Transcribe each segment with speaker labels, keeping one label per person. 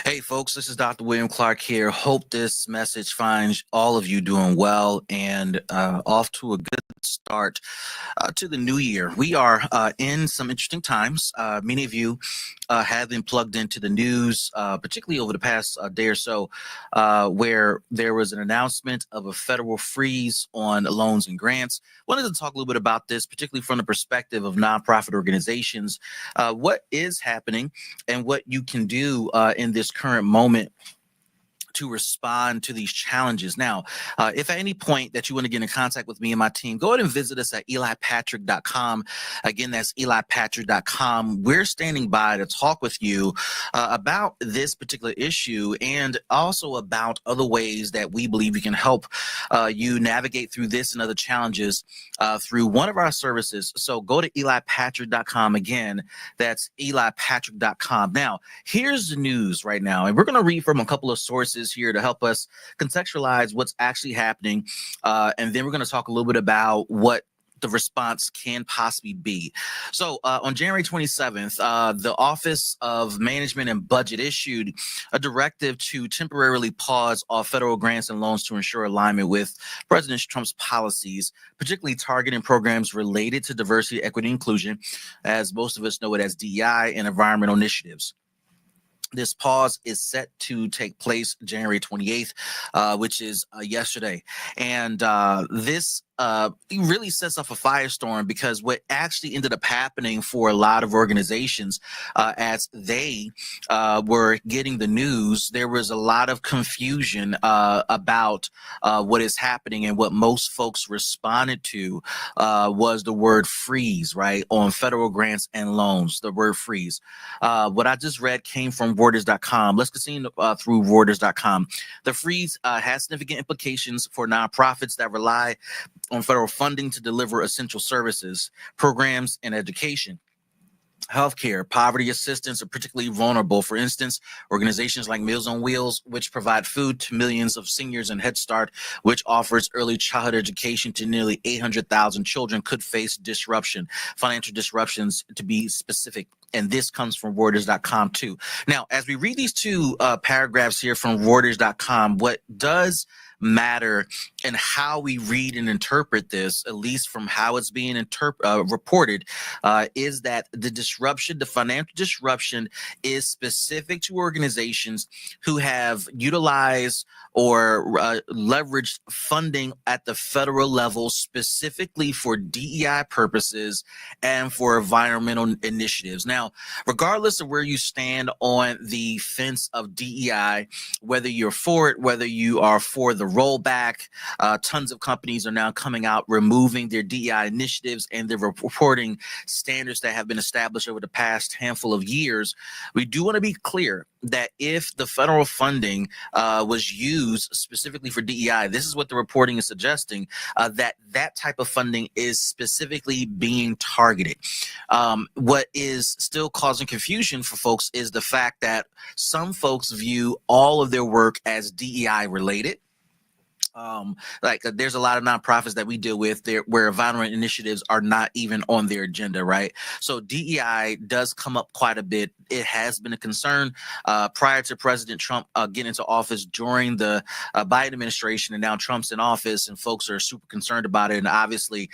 Speaker 1: Hey, folks, this is Dr. William Clark here. Hope this message finds all of you doing well and off to a good start to the new year. We are in some interesting times. Many of you have been plugged into the news, particularly over the past day or so, where there was an announcement of a federal freeze on loans and grants. Wanted to talk a little bit about this, particularly from the perspective of nonprofit organizations, what is happening and what you can do in this current moment to respond to these challenges. Now, if at any point that you want to get in contact with me and my team, go ahead and visit us at elipatrick.com. Again, that's elipatrick.com. We're standing by to talk with you about this particular issue and also about other ways that we believe we can help you navigate through this and other challenges through one of our services. So go to elipatrick.com. Again, that's elipatrick.com. Now, here's the news right now, and we're going to read from a couple of sources here to help us contextualize what's actually happening. And then we're going to talk a little bit about what the response can possibly be. So on January 27th, the Office of Management and Budget issued a directive to temporarily pause all federal grants and loans to ensure alignment with President Trump's policies, particularly targeting programs related to diversity, equity, and inclusion, as most of us know it as DEI, and environmental initiatives. This pause is set to take place January 28th, which is yesterday. And this really sets off a firestorm, because what actually ended up happening for a lot of organizations as they were getting the news, there was a lot of confusion about what is happening, and what most folks responded to was the word freeze, right, on federal grants and loans, the word freeze. What I just read came from Reuters.com. Let's continue through Reuters.com. The freeze has significant implications for nonprofits that rely on federal funding to deliver essential services, programs, and education. Healthcare, poverty assistance are particularly vulnerable. For instance, organizations like Meals on Wheels, which provide food to millions of seniors, and Head Start, which offers early childhood education to nearly 800,000 children, could face disruption, financial disruptions to be specific. And this comes from Reuters.com too. Now, as we read these two paragraphs here from Reuters.com, what does matter and how we read and interpret this, at least from how it's being reported, is that the disruption, the financial disruption, is specific to organizations who have utilized or leveraged funding at the federal level specifically for DEI purposes and for environmental initiatives. Now, regardless of where you stand on the fence of DEI, whether you're for it, whether you are for the rollback, tons of companies are now coming out removing their DEI initiatives and they're reporting standards that have been established over the past handful of years. We do want to be clear that if the federal funding was used specifically for DEI, this is what the reporting is suggesting, that type of funding is specifically being targeted. What is still causing confusion for folks is the fact that some folks view all of their work as DEI related. There's a lot of nonprofits that we deal with there where environment initiatives are not even on their agenda, right? So DEI does come up quite a bit. It has been a concern prior to President Trump getting into office, during the Biden administration, and now Trump's in office, and folks are super concerned about it. And obviously,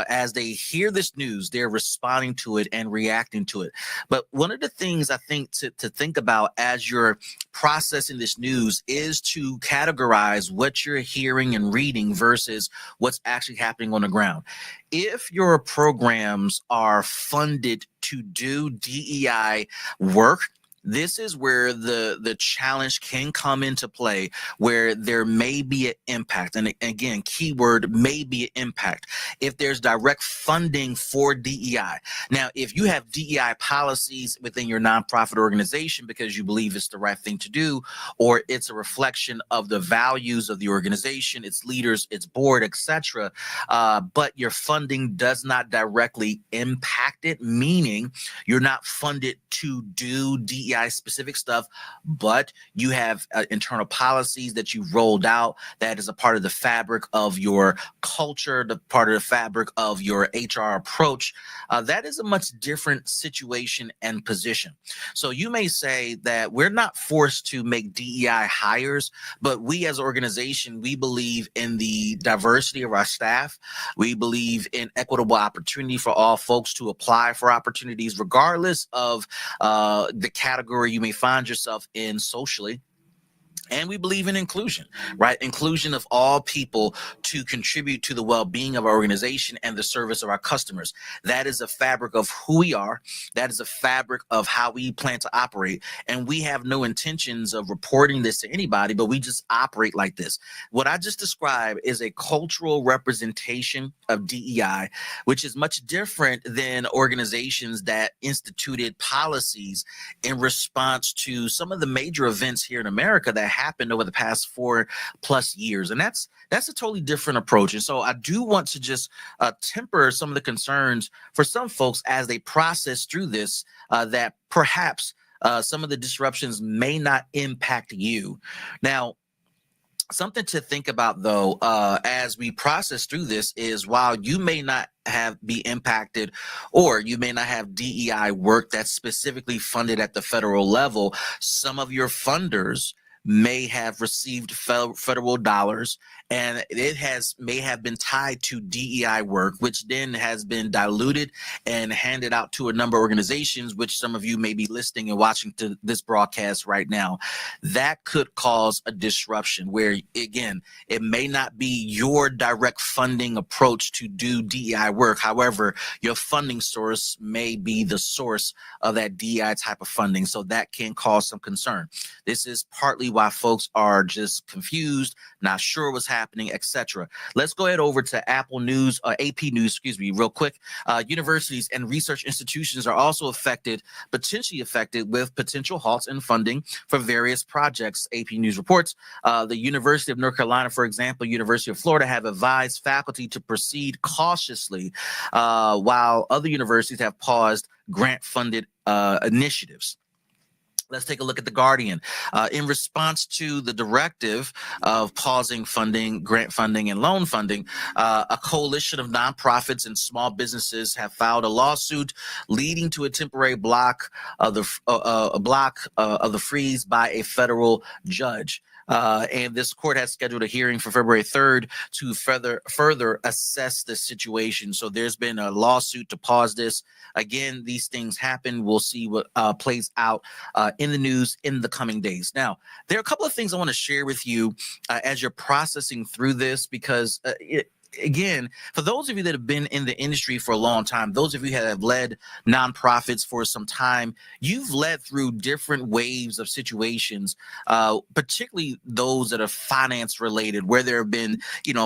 Speaker 1: as they hear this news, they're responding to it and reacting to it. But one of the things I think to think about as you're processing this news is to categorize what you're hearing and reading versus what's actually happening on the ground. If your programs are funded to do DEI work, this is where the challenge can come into play, where there may be an impact. And again, keyword may be an impact. If there's direct funding for DEI. Now, if you have DEI policies within your nonprofit organization because you believe it's the right thing to do, or it's a reflection of the values of the organization, its leaders, its board, etc., but your funding does not directly impact it, meaning you're not funded to do DEI DEI specific stuff, but you have internal policies that you've rolled out that is a part of the fabric of your culture, the part of the fabric of your HR approach, that is a much different situation and position. So you may say that we're not forced to make DEI hires, but we as an organization, we believe in the diversity of our staff. We believe in equitable opportunity for all folks to apply for opportunities, regardless of the category you may find yourself in socially. And we believe in inclusion, right? Inclusion of all people to contribute to the well-being of our organization and the service of our customers. That is a fabric of who we are. That is a fabric of how we plan to operate. And we have no intentions of reporting this to anybody, but we just operate like this. What I just described is a cultural representation of DEI, which is much different than organizations that instituted policies in response to some of the major events here in America that happened over the past 4+ years. And that's a totally different approach. And so I do want to just temper some of the concerns for some folks as they process through this, that perhaps some of the disruptions may not impact you. Now, something to think about, though, as we process through this is while you may not be impacted, or you may not have DEI work that's specifically funded at the federal level, some of your funders may have received federal dollars, and it may have been tied to DEI work, which then has been diluted and handed out to a number of organizations, which some of you may be listening and watching to this broadcast right now. That could cause a disruption where, again, it may not be your direct funding approach to do DEI work. However, your funding source may be the source of that DEI type of funding. So that can cause some concern. This is partly why folks are just confused, not sure what's happening, etc. Let's go ahead over to AP News, real quick. Universities and research institutions are also potentially affected with potential halts in funding for various projects. AP News reports the University of North Carolina, for example, University of Florida have advised faculty to proceed cautiously, while other universities have paused grant-funded initiatives. Let's take a look at The Guardian. In response to the directive of pausing funding, grant funding, and loan funding, a coalition of nonprofits and small businesses have filed a lawsuit leading to a temporary block of the freeze by a federal judge. And this court has scheduled a hearing for February 3rd to further assess the situation. So there's been a lawsuit to pause this. Again, these things happen. We'll see what plays out in the news in the coming days. Now, there are a couple of things I want to share with you as you're processing through this, because again, for those of you that have been in the industry for a long time, those of you that have led nonprofits for some time, you've led through different waves of situations, particularly those that are finance related, where there have been,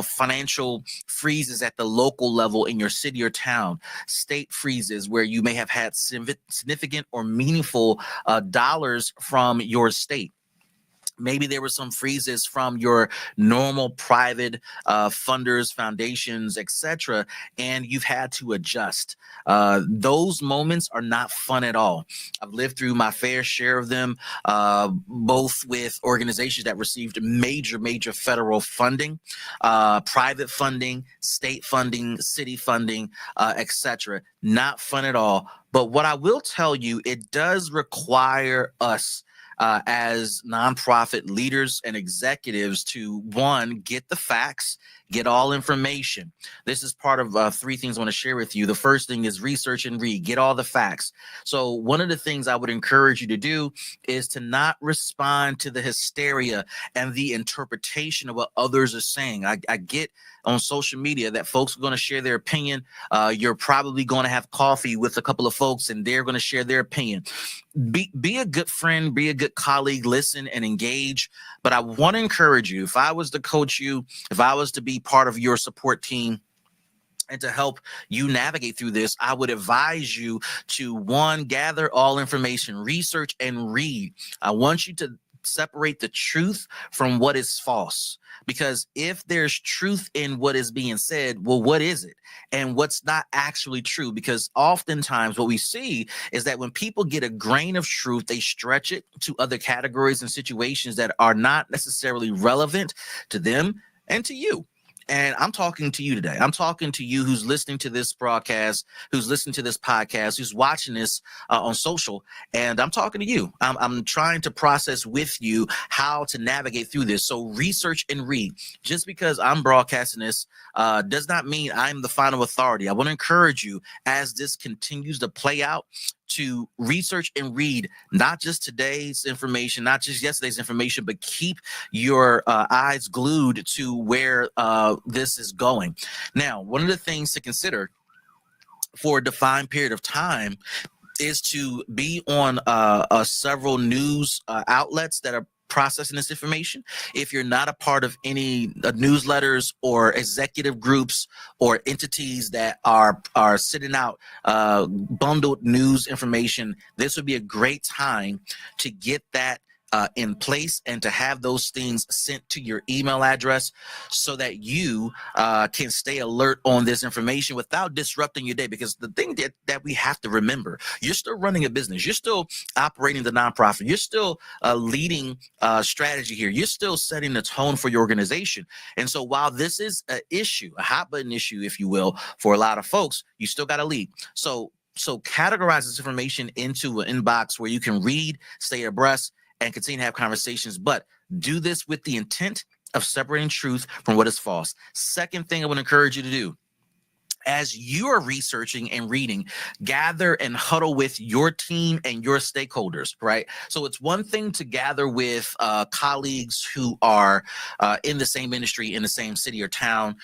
Speaker 1: financial freezes at the local level in your city or town, state freezes where you may have had significant or meaningful dollars from your state. Maybe there were some freezes from your normal private funders, foundations, etc., and you've had to adjust. Those moments are not fun at all. I've lived through my fair share of them, both with organizations that received major federal funding, private funding, state funding, city funding, etc. Not fun at all. But what I will tell you, it does require us as nonprofit leaders and executives to, one, get the facts, get all information. This is part of 3 things I want to share with you. The first thing is research and read, get all the facts. So one of the things I would encourage you to do is to not respond to the hysteria and the interpretation of what others are saying. I get on social media that folks are going to share their opinion. You're probably going to have coffee with a couple of folks and they're going to share their opinion. Be a good friend, be a good colleague, listen and engage. But I want to encourage you, if I was to coach you, if I was to be part of your support team and to help you navigate through this, I would advise you to, one, gather all information, research and read. I want you to separate the truth from what is false. Because if there's truth in what is being said, well, what is it? And what's not actually true? Because oftentimes what we see is that when people get a grain of truth, they stretch it to other categories and situations that are not necessarily relevant to them and to you. And I'm talking to you today. I'm talking to you who's listening to this broadcast, who's listening to this podcast, who's watching this on social. And I'm talking to you. I'm trying to process with you how to navigate through this. So research and read. Just because I'm broadcasting this does not mean I'm the final authority. I want to encourage you as this continues to play out to research and read not just today's information, not just yesterday's information, but keep your eyes glued to where this is going. Now, one of the things to consider for a defined period of time is to be on several news outlets that are processing this information. If you're not a part of any newsletters or executive groups or entities that are sitting out bundled news information, this would be a great time to get that in place and to have those things sent to your email address so that you can stay alert on this information without disrupting your day. Because the thing that we have to remember, you're still running a business. You're still operating the nonprofit. You're still leading strategy here. You're still setting the tone for your organization. And so while this is an issue, a hot button issue, if you will, for a lot of folks, you still got to lead. So categorize this information into an inbox where you can read, stay abreast, and continue to have conversations, but do this with the intent of separating truth from what is false. Second thing I would encourage you to do, as you are researching and reading, gather and huddle with your team and your stakeholders, right? So it's one thing to gather with colleagues who are in the same industry, in the same city or town,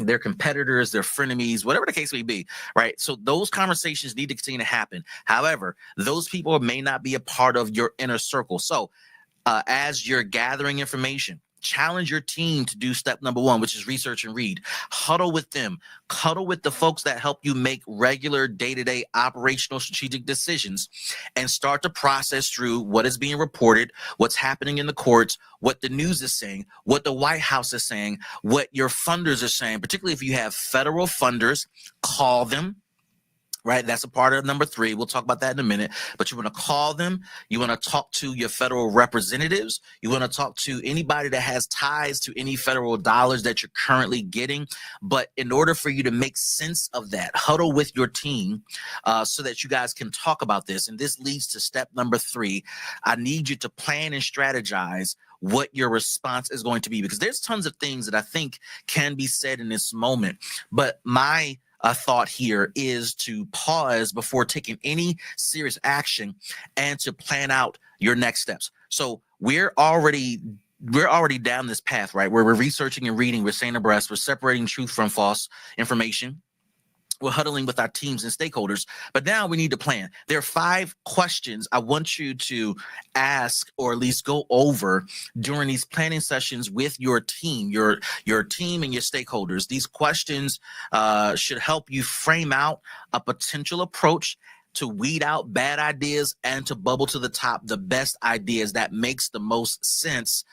Speaker 1: their competitors, their frenemies, whatever the case may be, right? So those conversations need to continue to happen. However, those people may not be a part of your inner circle. So as you're gathering information, challenge your team to do step number one, which is research and read. Huddle with them. Cuddle with the folks that help you make regular day-to-day operational strategic decisions and start to process through what is being reported, what's happening in the courts, what the news is saying, what the White House is saying, what your funders are saying. Particularly if you have federal funders, call them. Right, that's a part of number 3. We'll talk about that in a minute. But you want to call them. You want to talk to your federal representatives. You want to talk to anybody that has ties to any federal dollars that you're currently getting. But in order for you to make sense of that, huddle with your team so that you guys can talk about this. And this leads to step number 3. I need you to plan and strategize what your response is going to be, because there's tons of things that I think can be said in this moment. But my thought here is to pause before taking any serious action and to plan out your next steps. So we're already down this path, right? Where we're researching and reading, we're staying abreast, we're separating truth from false information. We're huddling with our teams and stakeholders, but now we need to plan. There are 5 questions I want you to ask, or at least go over during these planning sessions with your team, your team and your stakeholders. These questions should help you frame out a potential approach to weed out bad ideas and to bubble to the top the best ideas that makes the most sense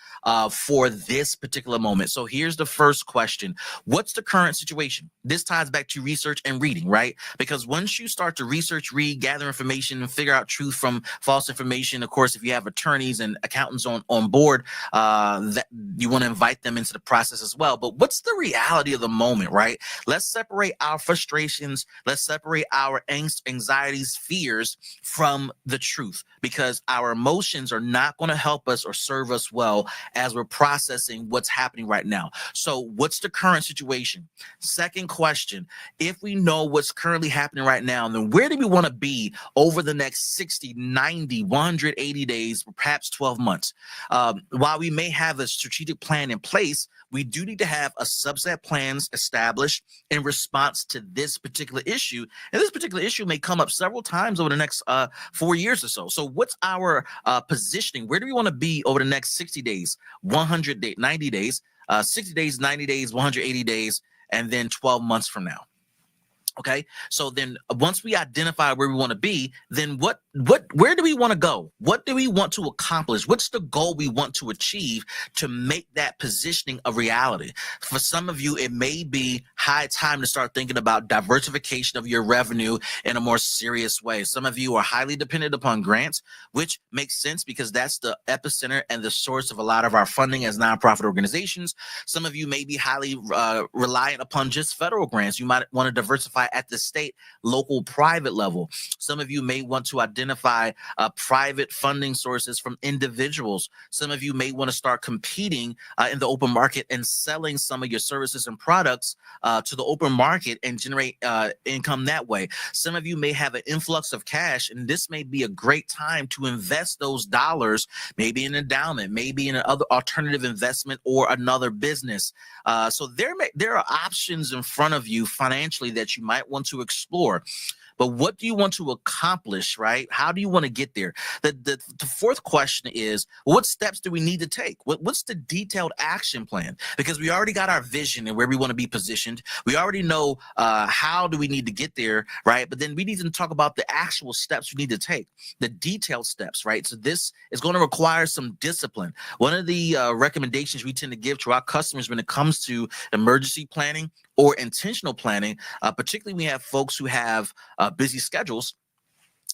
Speaker 1: for this particular moment. So here's the first question. What's the current situation? This ties back to research and reading, right? Because once you start to research, read, gather information, and figure out truth from false information, of course, if you have attorneys and accountants on board, that you want to invite them into the process as well. But what's the reality of the moment, right? Let's separate our frustrations. Let's separate our angst, anxieties, fears from the truth, because our emotions are not going to help us or serve us well as we're processing what's happening right now. So what's the current situation? Second question, if we know what's currently happening right now, then where do we want to be over the next 60, 90, 180 days, perhaps 12 months? While we may have a strategic plan in place, we do need to have a subset plans established in response to this particular issue. And this particular issue may come up several times over the next 4 years or so. So what's our positioning? Where do we want to be over the next 60 days, 100 days, 90 days, 60 days, 90 days, 180 days, and then 12 months from now? Okay. So then once we identify where we want to be, then where do we want to go? What do we want to accomplish? What's the goal we want to achieve to make that positioning a reality? For some of you, it may be high time to start thinking about diversification of your revenue in a more serious way. Some of you are highly dependent upon grants, which makes sense because that's the epicenter and the source of a lot of our funding as nonprofit organizations. Some of you may be highly reliant upon just federal grants. You might want to diversify at the state, local, private level. Some of you may want to identify private funding sources from individuals. Some of you may want to start competing in the open market and selling some of your services and products to the open market and generate income that way. Some of you may have an influx of cash, and this may be a great time to invest those dollars, maybe in endowment, maybe in another alternative investment or another business. So there are options in front of you financially that you might want to explore. But what do you want to accomplish, right? How do you want to get there? The fourth question is, what steps do we need to take? What's the detailed action plan? Because we already got our vision and where we want to be positioned. We already know how do we need to get there, right? But then we need to talk about the actual steps we need to take, the detailed steps, right? So this is going to require some discipline. One of the recommendations we tend to give to our customers when it comes to emergency planning or intentional planning, particularly when we have folks who have busy schedules,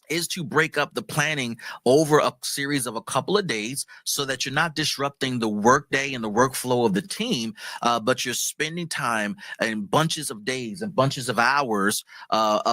Speaker 1: is to break up the planning over a series of a couple of days so that you're not disrupting the workday and the workflow of the team, but you're spending time in bunches of days and bunches of hours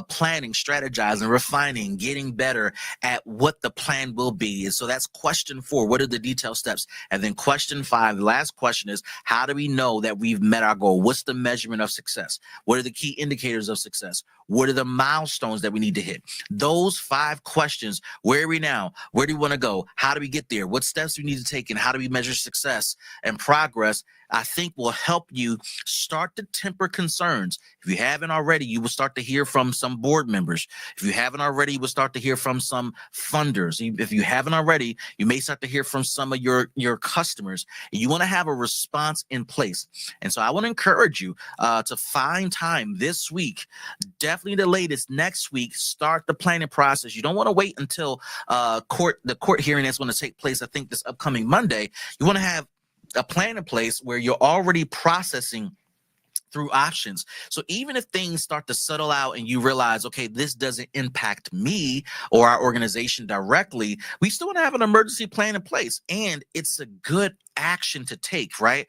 Speaker 1: planning, strategizing, refining, getting better at what the plan will be. And so that's question 4. What are the detailed steps? And then question 5, the last question is, how do we know that we've met our goal? What's the measurement of success? What are the key indicators of success? What are the milestones that we need to hit? Those 5 questions. Where are we now? Where do we want to go? How do we get there? What steps do we need to take, and how do we measure success and progress? I think will help you start to temper concerns. If you haven't already, you will start to hear from some board members. If you haven't already, you will start to hear from some funders. If you haven't already, you may start to hear from some of your customers. And you want to have a response in place. And so I want to encourage you to find time this week, definitely the latest next week, start the planning process. You don't want to wait until the court hearing that's going to take place, I think, this upcoming Monday. You want to have a plan in place where you're already processing through options. So even if things start to settle out and you realize, okay, this doesn't impact me or our organization directly, we still want to have an emergency plan in place. And it's a good action to take, right?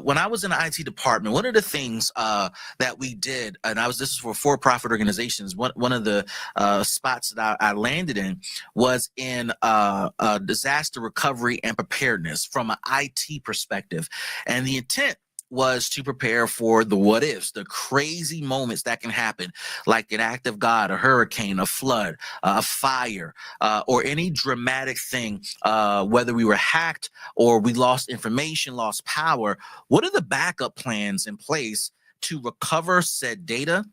Speaker 1: When I was in the IT department, one of the things that we did, and this is for for-profit organizations, one of the spots that I landed in was in disaster recovery and preparedness from an IT perspective. And the intent was to prepare for the what ifs, the crazy moments that can happen, like an act of God, a hurricane, a flood, a fire, or any dramatic thing, whether we were hacked or we lost information, lost power. What are the backup plans in place to recover said data,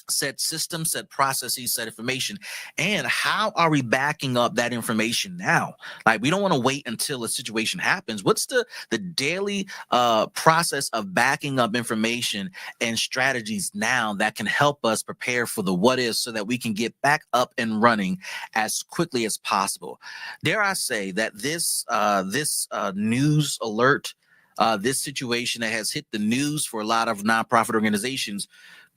Speaker 1: said systems, said processes, said information, and how are we backing up that information now? Like, we don't want to wait until a situation happens. What's the daily process of backing up information and strategies now that can help us prepare for the what is, so that we can get back up and running as quickly as possible? Dare I say that this news alert, this situation that has hit the news for a lot of nonprofit organizations,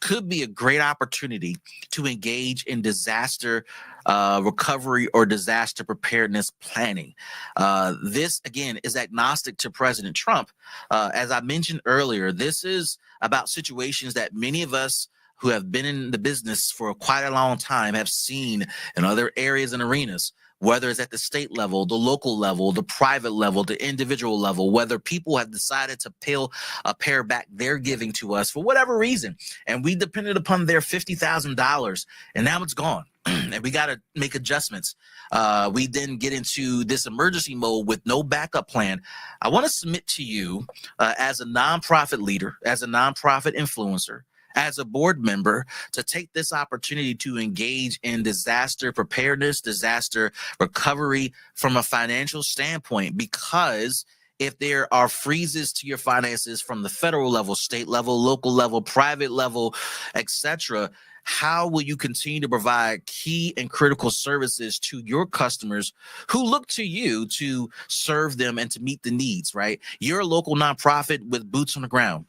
Speaker 1: could be a great opportunity to engage in disaster recovery or disaster preparedness planning. This, again, is agnostic to President Trump. As I mentioned earlier, this is about situations that many of us who have been in the business for quite a long time have seen in other areas and arenas, whether it's at the state level, the local level, the private level, the individual level, whether people have decided to pare back their giving to us for whatever reason, and we depended upon their $50,000, and now it's gone. And we got to make adjustments. We then get into this emergency mode with no backup plan. I want to submit to you as a nonprofit leader, as a nonprofit influencer, as a board member, to take this opportunity to engage in disaster preparedness, disaster recovery from a financial standpoint, because if there are freezes to your finances from the federal level, state level, local level, private level, etc., how will you continue to provide key and critical services to your customers who look to you to serve them and to meet the needs, right? You're a local nonprofit with boots on the ground.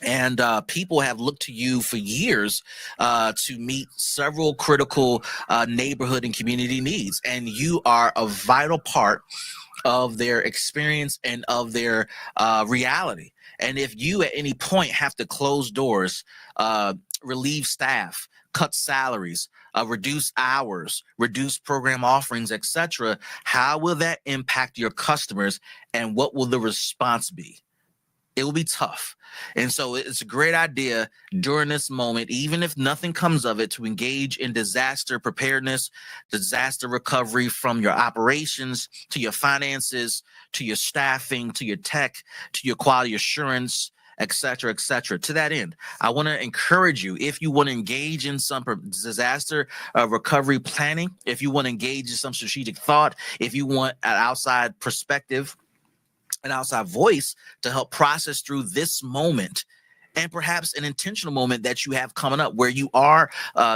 Speaker 1: And people have looked to you for years to meet several critical neighborhood and community needs. And you are a vital part of their experience and of their reality. And if you at any point have to close doors, relieve staff, cut salaries, reduce hours, reduce program offerings, etc., how will that impact your customers, and what will the response be? It will be tough. And so it's a great idea during this moment, even if nothing comes of it, to engage in disaster preparedness, disaster recovery, from your operations to your finances, to your staffing, to your tech, to your quality assurance, et cetera, et cetera. To that end, I want to encourage you, if you want to engage in some disaster recovery planning, if you want to engage in some strategic thought, if you want an outside perspective, an outside voice to help process through this moment, and perhaps an intentional moment that you have coming up where you are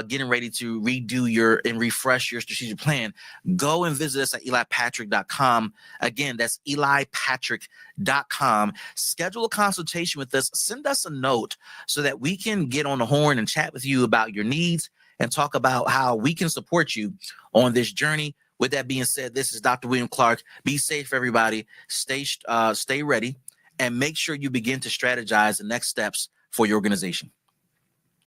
Speaker 1: getting ready to redo your and refresh your strategic plan, go and visit us at elipatrick.com. Again, that's elipatrick.com. Schedule a consultation with us. Send us a note so that we can get on the horn and chat with you about your needs and talk about how we can support you on this journey. With that being said, this is Dr. William Clark. Be safe, everybody. Stay ready, and make sure you begin to strategize the next steps for your organization.